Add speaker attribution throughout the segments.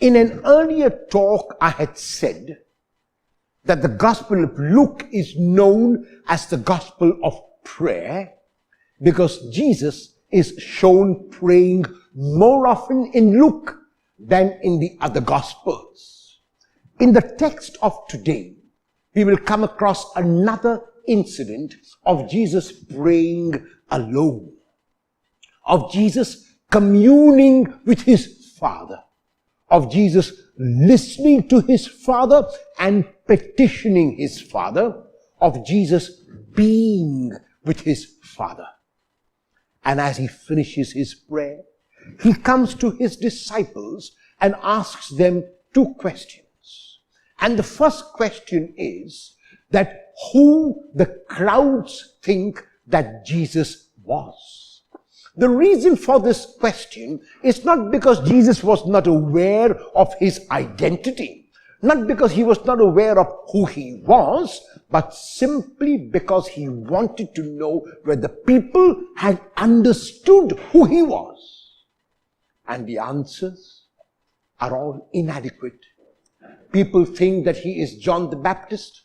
Speaker 1: In an earlier talk, I had said that the Gospel of Luke is known as the Gospel of Prayer because Jesus is shown praying more often in Luke than in the other Gospels. In the text of today, we will come across another incident of Jesus praying alone, of Jesus communing with his Father, of Jesus listening to his Father and petitioning his Father, of Jesus being with his Father. And as he finishes his prayer, he comes to his disciples and asks them two questions. And the first question is that who the crowds think that Jesus was. The reason for this question is not because Jesus was not aware of his identity, not because he was not aware of who he was, but simply because he wanted to know whether people had understood who he was. And the answers are all inadequate. People think that he is John the Baptist.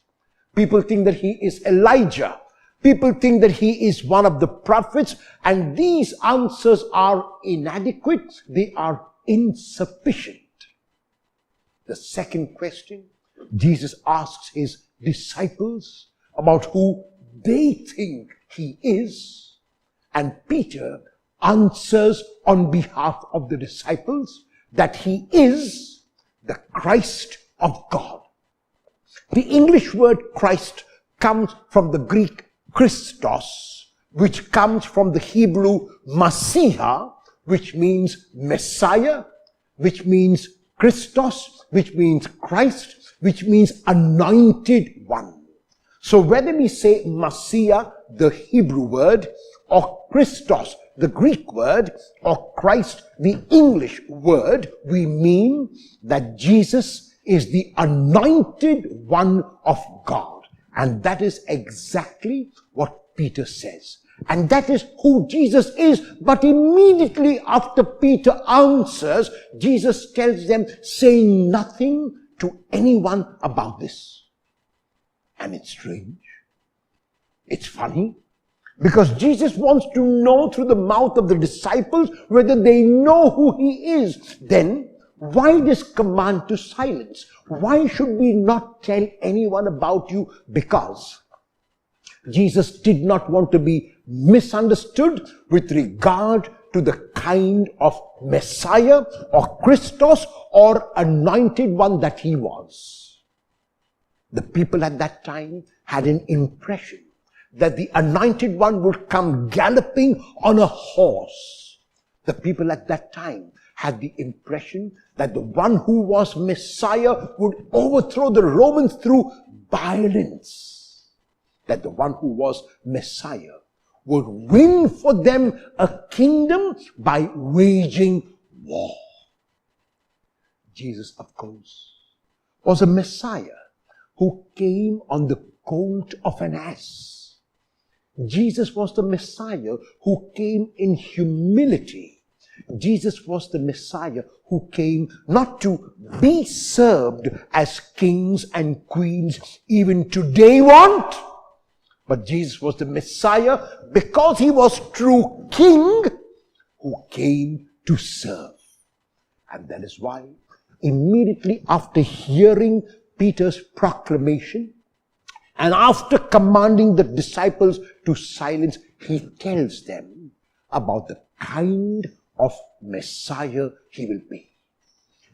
Speaker 1: People think that he is Elijah. People think that he is one of the prophets. And these answers are inadequate. They are insufficient. The second question, Jesus asks his disciples about who they think he is. And Peter answers on behalf of the disciples that he is the Christ of God. The English word Christ comes from the Greek Christos, which comes from the Hebrew Messiah, which means Messiah, which means Christos, which means Christ, which means anointed one. So whether we say Messiah, the Hebrew word, or Christos, the Greek word, or Christ, the English word, we mean that Jesus is the anointed one of God. And that is exactly what Peter says. And that is who Jesus is. But immediately after Peter answers, Jesus tells them, say nothing to anyone about this. And it's strange. It's funny. Because Jesus wants to know through the mouth of the disciples whether they know who he is. Then, why this command to silence? Why should we not tell anyone about you? Because Jesus did not want to be misunderstood with regard to the kind of Messiah or Christos or anointed one that he was. The people at that time had an impression that the anointed one would come galloping on a horse. The people at that time had the impression that the one who was Messiah would overthrow the Romans through violence. That the one who was Messiah would win for them a kingdom by waging war. Jesus, of course, was a Messiah who came on the colt of an ass. Jesus was the Messiah who came in humility. Jesus was the Messiah who came not to be served as kings and queens even today want, but Jesus was the Messiah because he was true king who came to serve. And that is why immediately after hearing Peter's proclamation, and after commanding the disciples to silence, he tells them about the kind of Messiah he will be.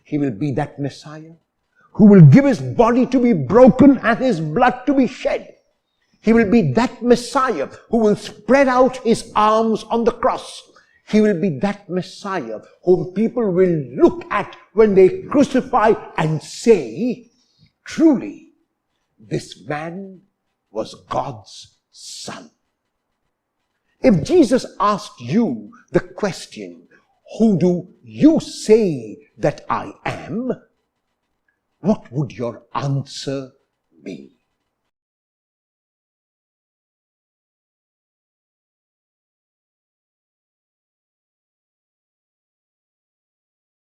Speaker 1: He will be that Messiah who will give his body to be broken and his blood to be shed. He will be that Messiah who will spread out his arms on the cross. He will be that Messiah whom people will look at when they crucify and say, truly, this man was God's son. If Jesus asked you the question, who do you say that I am? What would your answer be?